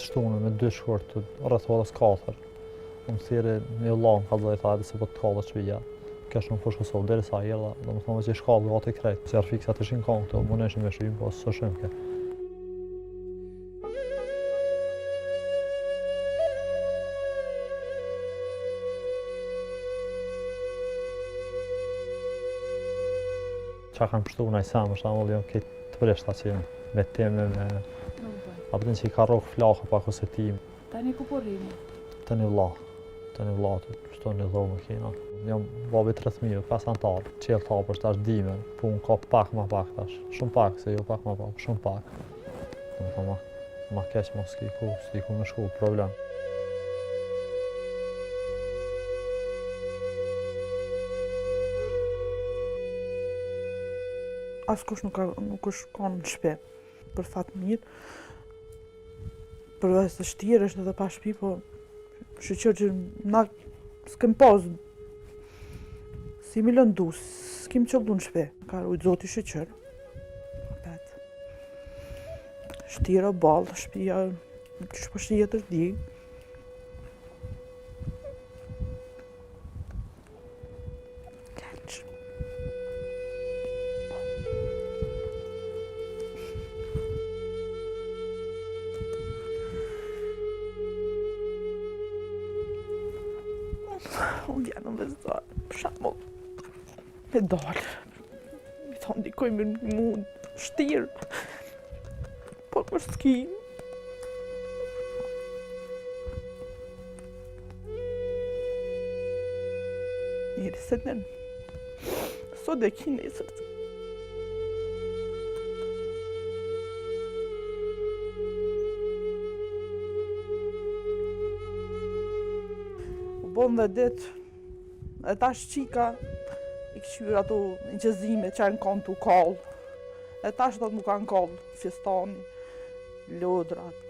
stonen med duschkort och rätt hålla skater. De ser med lång hade det hade så på college via. Kanske de får så där säger då. De får väl skala gå till krek. Så jag fick sätta sin konto och månne som är syn på så sjunker. Чакам штуна и сам лион кит престацион. Metteme abbiamo si carro flauch pa così team. Tani ku po rrini. Tani vlla sto në dhomë kina. Jam babi 30.000 pasantar, qel tapër tash dimen, pun ka pak ma pak tash. Shumë pak se jo pak ma pak, shumë pak. Do ma keq mos s'ki ku me shku problem. Askush nuk është konë në shpe, për fatë mirë. Përveç të shtirë është edhe pa shtëpi, po shqyqër që na s'kem pas si mi lëndu, s'kem qëllu në shpe. Ka ujtë zoti shqyqër. Shtira, balë, shtëpia, që shpo shtijet është di. Unë vjenë në vezdarë, për shembull, me dalë. Mi thonë dikoj me mund, shtirë, por më s'ki. Njeri se nënë, sot e ki nesër. Bon dhe ditë, e tash qika i këshyr ato në gjëzime që në kanë të kallë. E tash do të më kanë kallë fjestani, lodrat,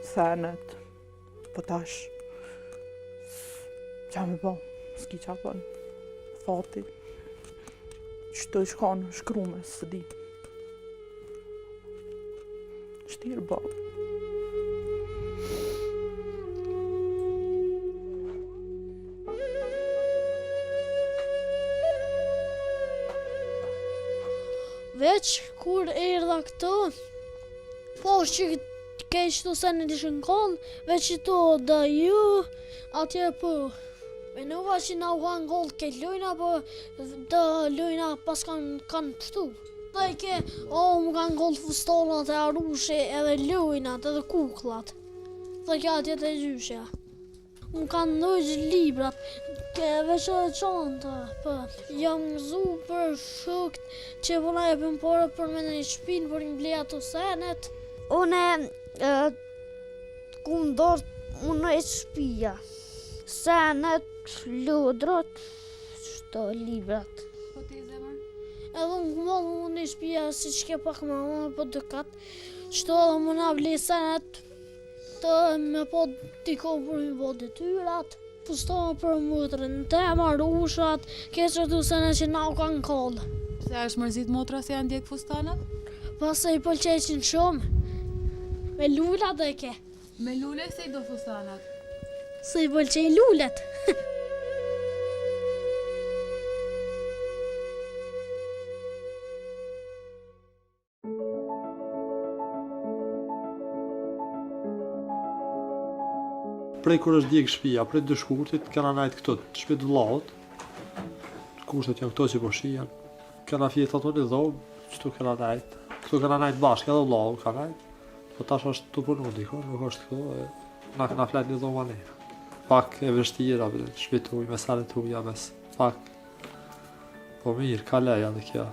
senet, po tash qa me bo, s'ki qa bën, fati, qëto i shkanë shkrume, së di. Shtirë bo. Veç kur erdha këto, po që keq të se në dishën kollë, veç që to da ju, atje po. E nuva që na u kanë kollë ke lujna, po da lujna pas kanë pështu. Da i ke, më kanë kollë fustonat e arushe edhe lujnat edhe kuklat. Da ke atje të gjyshja. Më kanë nëgjë librat, veç edhe qanta, jam mëzu për shukt që po na jepin pore për me në një shpinë për një ble ato senet. Une ku unë e shpia, senet, lodrat, shto librat. Po ti zemër? Edhe unë e shpia si që ke pak më po dëkat, shto edhe më na ble senet, të me po tiko për një po detyrat, pustohë për motrën, tema, rushat, keqë të sene që na u kanë kollë. Se është mërzit motra se janë djekë fustanat? Pas se i pëlqeqin shumë, me lullat dhe ke. Me lule se i do fustanat? Se i pëlqej lullet. Prej kur është djegë shpia, prej dëshkurtit, kena najtë këto të shpit vllaut. Kushtet janë këto që po shijan. Kena fjetë ato një dhomë, qëtu kena najtë. Këtu kena najtë bashkë, edhe vllau ka najtë. Po tash është të punu diko, nuk është këto, na kena flet një dhomë anë. Pak e vështira, shpit uj, me salet uja, mes pak. Po mirë, ka leja dhe kja.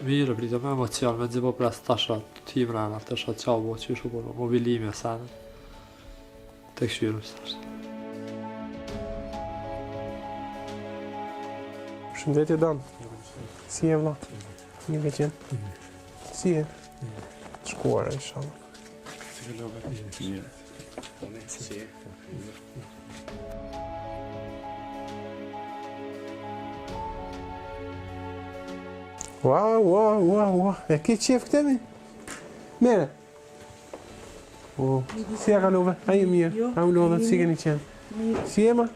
Mirë, pritë me emocion, me nëzipo pres tashat, ti mrena, tashat qa bo, që shu përno, mobilimi e senet. Të këshyru që tashtë. Shëndetje Dan, si e vla? Një me qenë? Si e? Shkuar e shala. Ua. E ke qef këtë mi? Mere? O, si ja kalove? A je mirë? A u lodhët, si keni qenë? Si e ma?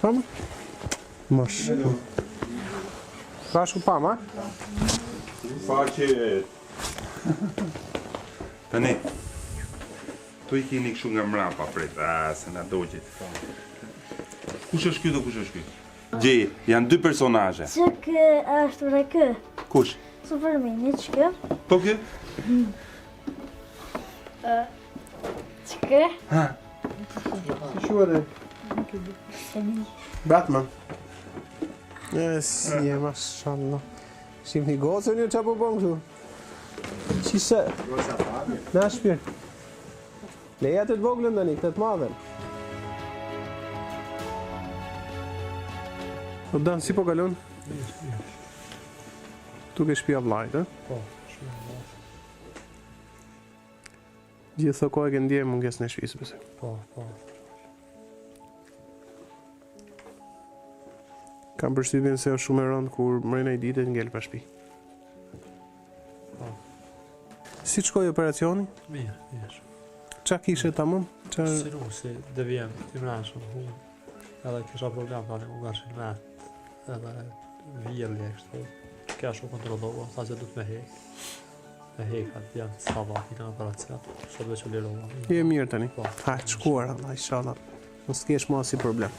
Pama? Mosh. Bashku pama? Faqe. Tani. Tu i keni kështu nga mrapa prit. Se na doqit. Kush është ky do kush është ky? Gjej, janë dy personazhe. Që kë është vre kë? Kush? Supermani, që kë? Po ky? Që kë? Ha. Si shuare? Batman. Si e mashallah. Shim një gocën një qa po bon këtu. Qise? Na shpir. Leja të të voglën dhe një, këtë të madhen. O Dan, si po kalon? Tu ke shpia vlajt, e? Po, shumë më. Gjithë kohë e ke ndje munges në shpisë, pëse. Po. Kam përshtypjen se është shumë e rëndë kur mrena i ditë ngel pa shtëpi. Po. Si të shkoj operacioni? Mirë. Qa kishe tamam? Si nuk, si devjem, ti mërën shumë hunë. Edhe kisha problem tani, u nga shilmet. Edhe vjellje, kështu. Kja shumë kontrolova, sa që du të me hek. Me hek atë janë sabat, i në operacion. Sot veç u lirova. Je mirë tani? Po. Ha, të shkuar, Allah, inshallah. Mos t'kesh mua si problem.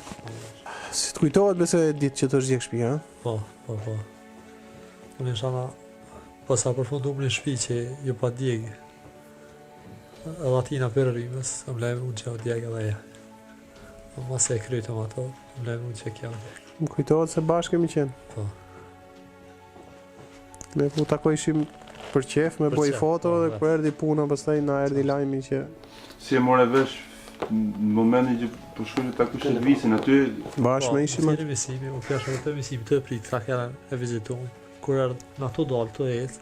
Si të kujtohet bese ditë që të është gjek shtëpi, ha? Po. Unë inshallah, pas sa përfundum në shtëpi që ju pa djegë. Edhe atina për rrimës, më lejmë unë që o djegë edhe ja. Ma se e krytëm ato, më lejmë unë që kja o djegë. Më kujtohet se bashkë kemi qenë. Po. Ne ku takojshim për qef, me Për boj qef, foto po, dhe vetë. kur erdi puna, pastaj na erdi lajmi që Si e more vesh në momentin që po shkojnë ta kushtet visin aty, bashkë me ishim aty. Tjeri misimi, u kja shumë të misimi të prit, ka kjera e vizitumë. Kur erdë në ato dalë të ecë,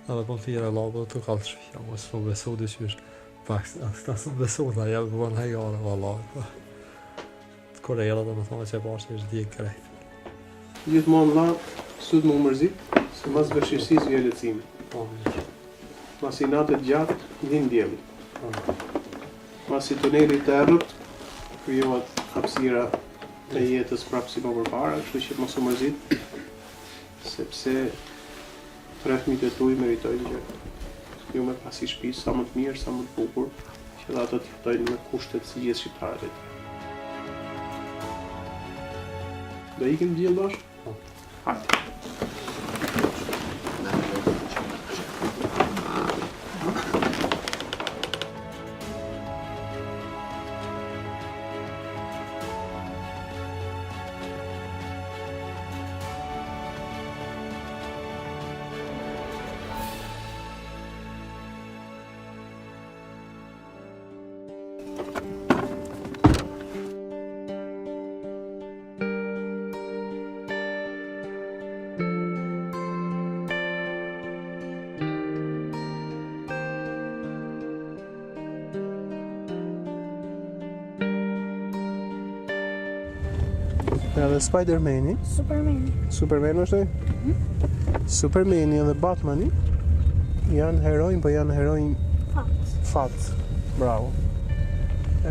edhe po më thire labë të kalë të shpija, mos më besu dhe qysh. Pak, ta së më besu, ta jelë përën hajgare, vallaj. Kur e jelë dhe më thonë që e bashkë është djekë krejt. Gjithmonë la, sut më mërzit, se mas vëshirësisë vje lehtësimi. Po, mirë. Mas i natët gjatë, vjen dielli. Po. Mas i tunelit të errët, krijohet hapësira e jetës prapë si më përpara, kështu që mos u mërzit, sepse fëmijët e tuaj meritojnë që ju me pasi shtëpisë sa më të mirë, sa më të bukur, që dhe ato të jetojnë me kushtet si gjithë shqiptarët e tjerë. Do ikim gjithë bashkë? Po. Hajde. Edhe Spider-Mani, Superman është ai? Supermani edhe Batmani janë herojnë, po janë herojnë fat. Bravo.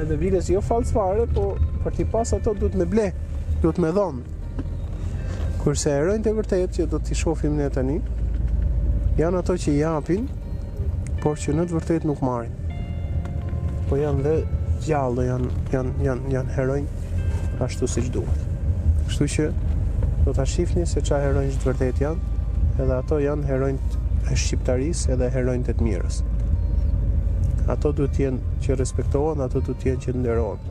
Edhe viles jo falës fare, po për t'i pas ato duhet me ble, duhet me dhonë. Kurse herojnë të vërtet që do t'i shohim ne tani, janë ato që japin, por që në të vërtet nuk marrin. Po janë dhe gjallë, janë herojnë ashtu siç duhet. Kështu që do ta shihni se çfarë heronjë të vërtet janë, edhe ato janë heronjët e shqiptarisë edhe heronjët e të mirës. Ato duhet të jenë që respektohen, ato duhet të jenë që nderohen.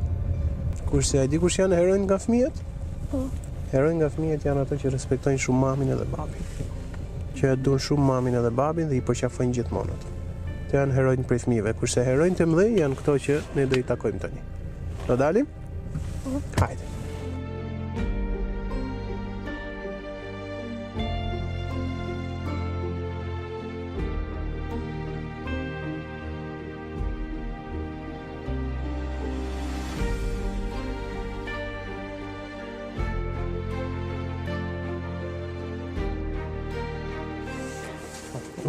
Kurse ai di kush janë heronjët nga fëmijët? Po. Heronjët nga fëmijët janë ato që respektojnë shumë mamin edhe babin. Që e duan shumë mamin edhe babin dhe i përqafojnë gjithmonë ato. Të janë heronjët prej fëmijëve, kurse heronjët e mëdhenj janë këto që ne do i takojmë tani. Do dalim? Hajde.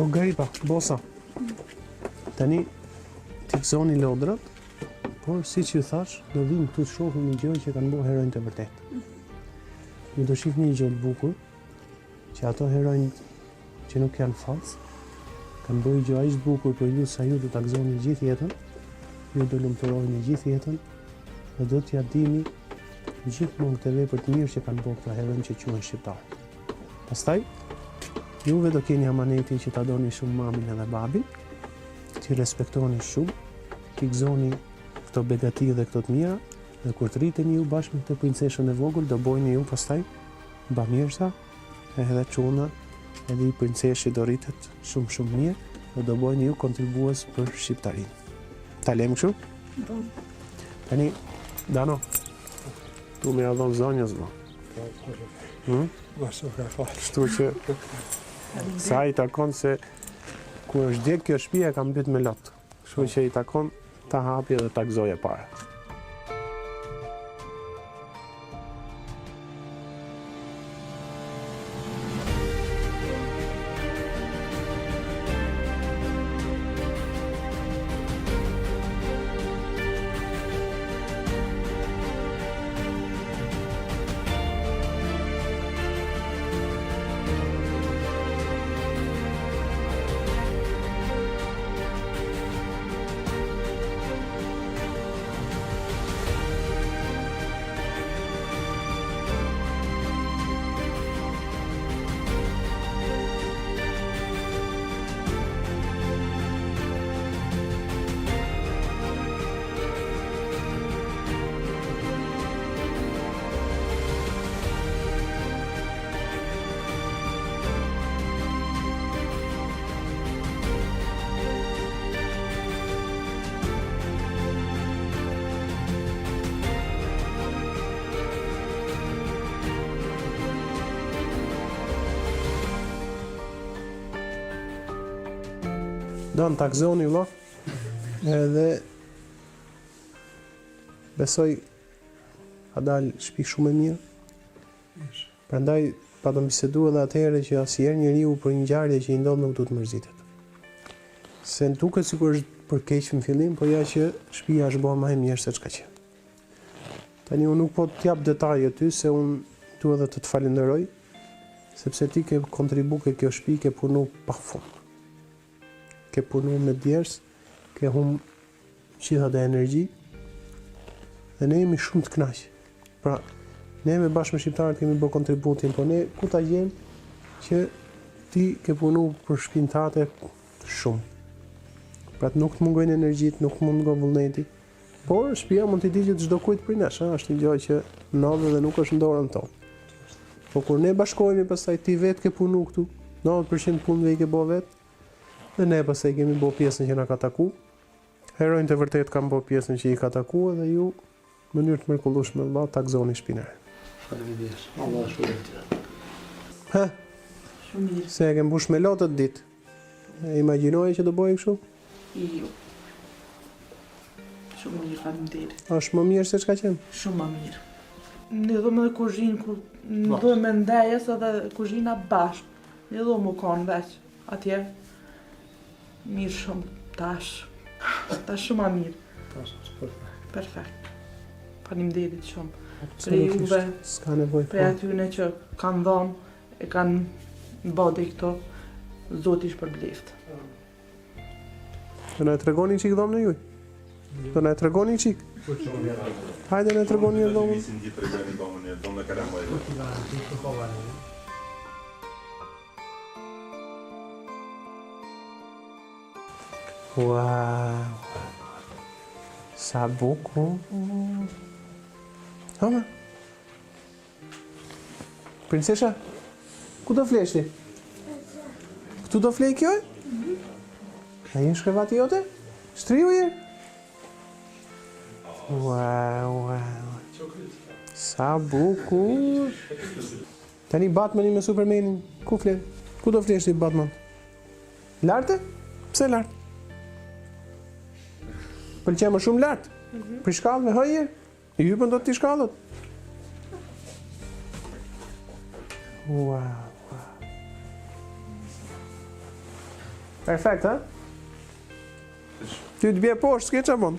O Garipa, bosa. Tani ti gëzoni lodrat, por siç ju thash, do vinë këtu të shohim një gjë që kanë bërë heronjtë e vërtet. Ju do shihni një gjë të bukur, që ato heronjt që nuk janë falс, kanë bërë gjë aq të bukur për ju sa ju do ta gëzoni gjithë jetën, ju do lumturoheni gjithë jetën dhe do t'ja dini gjithmonë këtë vepër të mirë që kanë bërë këto heronj që quhen shqiptar. Pastaj juve do keni amanetin që ta doni shumë mamin edhe babin, që respektoni shumë, që gëzoni këto begati dhe këto të mira, dhe kur të rriteni ju bashkë me këtë princeshën e vogël, do bojni ju pastaj bamirësa, edhe çuna, edhe i princeshi do rritet shumë mirë, dhe do bojni ju kontribues për shqiptarinë. Ta lejmë kështu? Po. Tani, Dano, tu me adhon zonjës, bo. Kështu që sa i takon se kur është djeg kjo shtëpi e kam mbyt me lot. Kështu që i takon ta hapi dhe ta gëzojë para. Do në takzoni, vëlla, edhe besoj ka dalë shtëpi shumë e mirë. Prandaj pa të bisedu edhe atëherë që asnjëherë njeriu për një ngjarje që i ndodh nuk duhet mërzitet. Se në duket sikur është për keq në fillim, por ja që shtëpia është bërë më e mirë se çka që. Tani unë nuk po të jap detaje ty se unë tu edhe të falenderoj, sepse ti ke kontribu ke kjo shtëpi, ke punu pafund. Ke punu me djers, ke hum gjitha dhe energji, dhe ne jemi shumë të kënaq. Pra, ne me bashkë me shqiptarët kemi bërë kontributin, po ne ku ta gjem që ti ke punu për shtëpinë tate shumë. Pra nuk të mungojnë energjit, nuk të mungon vullneti, por shtëpia mund t'i digjet çdo kujt prej nesh, është një gjë që ndodh dhe nuk është në dorën tonë. Po kur ne bashkohemi pastaj ti vetë ke punu këtu, 90% punëve i ke bërë vetë, dhe ne pastaj kemi bërë pjesën që na ka taku. Heronjtë e vërtet kanë bërë pjesën që i ka taku dhe ju në mënyrë të mrekullueshme vëlla ta gëzoni shtëpinë. Faleminderit. Allah shpërblet. Ha, Shumë mirë. se e ke mbush me lotët ditë. E imagjinoje që do bëje kështu? Jo. Shumë mirë, faleminderit. Është më mirë se çka qenë. Shumë më mirë. Ne do me kuzhinë, ne do me ndejes edhe kuzhina bashkë. Ne do më konë veç atje. Mirë shumë, tash shumë më mirë. Tash është perfekt. Perfekt. Faleminderit shumë. Prej juve, S'ka nevojë. prej atyne që kanë dhonë, e kanë bodi këto, Zoti shpërbleft. Do na e tregoni çik dhomën e juaj? Do na e tregoni çik? Hajde na e tregoni një dhomë. Nisin gjithë tregoni domën e domë karamoj. Wow. Sa bukur. Hama. Princesha, ku do flesh ti? Këtu do flej kjo? A jenë shkrevati jote? Shtriu je? Wow. Sa bukur. Tani Batmani me Supermanin, ku fle? Ku do flesh ti Batman? Larte? Pse lart? Pëlqen më shumë lart. Për shkallë hëje? I hypën do t'i shkallët. Wow. Perfekt, ha? Ty të bje poshtë, s'ke që bon?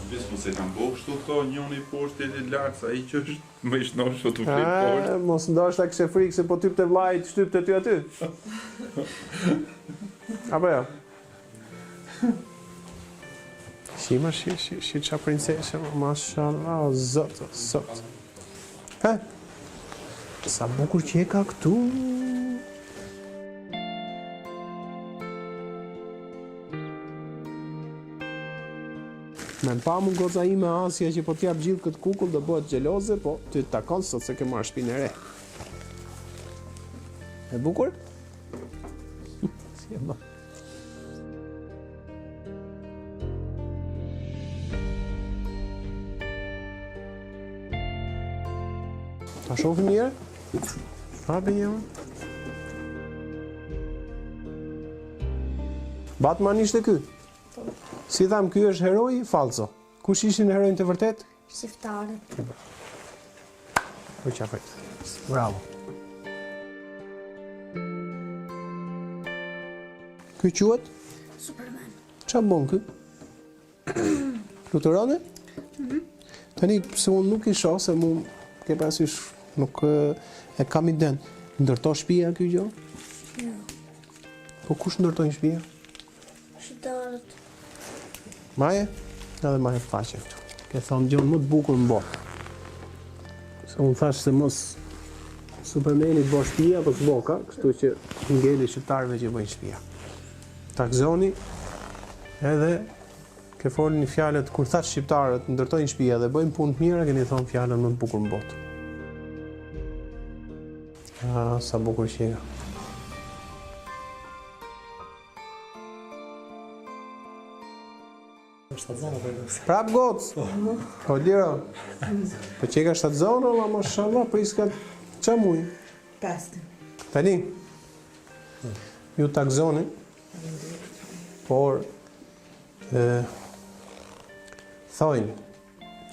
Vis mos e kam bo kështu këto njëri poshtë e lartë, sa i që është më i shnosh që të flit poshtë. Mos ndoshta kishe frikë se po typ të vlajt, shtyp të ty aty. Apo jo? Shi qa princeshe, mashallah, o zot, o zot. He? Sa bukur që e ka këtu. Me më pa mu goca ime Asja që po t'jap gjithë këtë kukull do bëhet gjeloze, po ty të takon sot se ke marrë shpinë e re. E bukur? Si e ba? Ta shofi mirë? Hapi një më? Batman ishte ky? Si tham, ky është heroi falso. Kush ishin herojnë të vërtet? Shqiptarët. Po qafet. Bravo. Ky quhet? Superman. Qa bon ky? Luterane? Tani, se unë nuk i shoh, se mu ke pasysh nuk e kam i den. Ndërto shtëpia ky gjë? Jo. Po kush ndërtojnë shtëpia? Shqiptarët. Maje? Edhe maje faqe këtu. Ke thonë gjën më të bukur në botë. Se unë thash se mos Supermani të bëj shtëpia, po s'boka, kështu që ngeli shqiptarëve që bëjnë shtëpia. Takzoni edhe ke folë një fjalët kur thash shqiptarët ndërtojnë shtëpia dhe bëjnë punë të mira, keni thonë fjalën më të bukur në botë. Sa bukur që ka. Prap goc. Po lira. Po që ka shtatë zonë, ma mashallah, po iska qa muj? 5. Tani, ju takzoni, por thojnë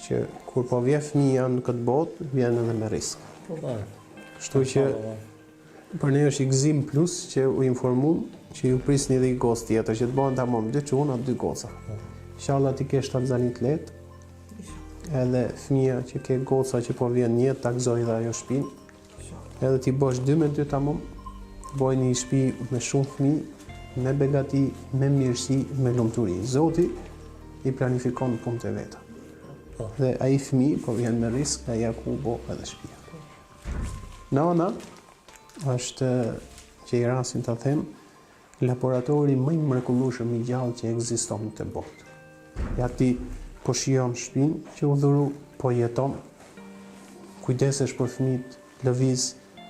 që kur po vje fëmija në këtë botë, vjen edhe me risk. Kështu që për ne është i gëzim plus që u informum që ju prisni dhe i gocë tjetër, që të bëhen ta mom 2 çuna, 2 goca. Inshallah ti ke shtatzanit letë, edhe fëmija që ke goca që po vjen një, takzoj dhe ajo shpinë, edhe ti bësh 2 me 2 tamam, bëj një shtëpi me shumë fëmijë, me begati, me mirësi, me lumturi. Zoti i planifikon punët e veta. Dhe ai fëmijë po vjen me risk, ai ku bo edhe shtëpia. Nana është, që i rasin ta them, laboratori më i mrekullueshëm i gjallë që ekziston në botë. Ja ti po shijon shtëpinë që u dhuru, po jeton, kujdesesh për fëmijët, lëviz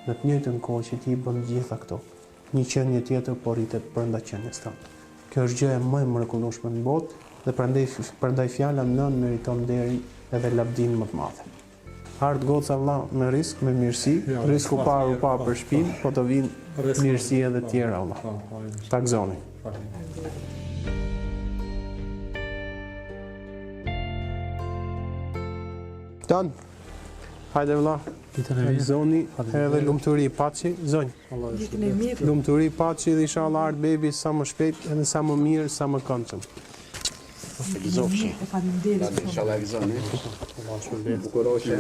në të njëjtën kohë që ti bën gjitha këto. Një qenie tjetër po rritet brenda qenies tënde. Kjo është gjëja më e mrekullueshme në botë dhe prandaj fjala nën meriton derin edhe lavdin më të madh. Art goca vlla me risk, me mirësi, risku parë për shtëpinë, po të vinë mirësi edhe tjera vlla. Takzoni. Tan. Hajde vlla. Takzoni edhe lumturi paçi, zonj. Ditën e mirë. Lumturi paçi dhe inshallah art baby sa më shpejt edhe sa më mirë, sa më këndshëm. Faleminderit. Inshallah gëzoni. Bukuroshe,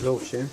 zofshe.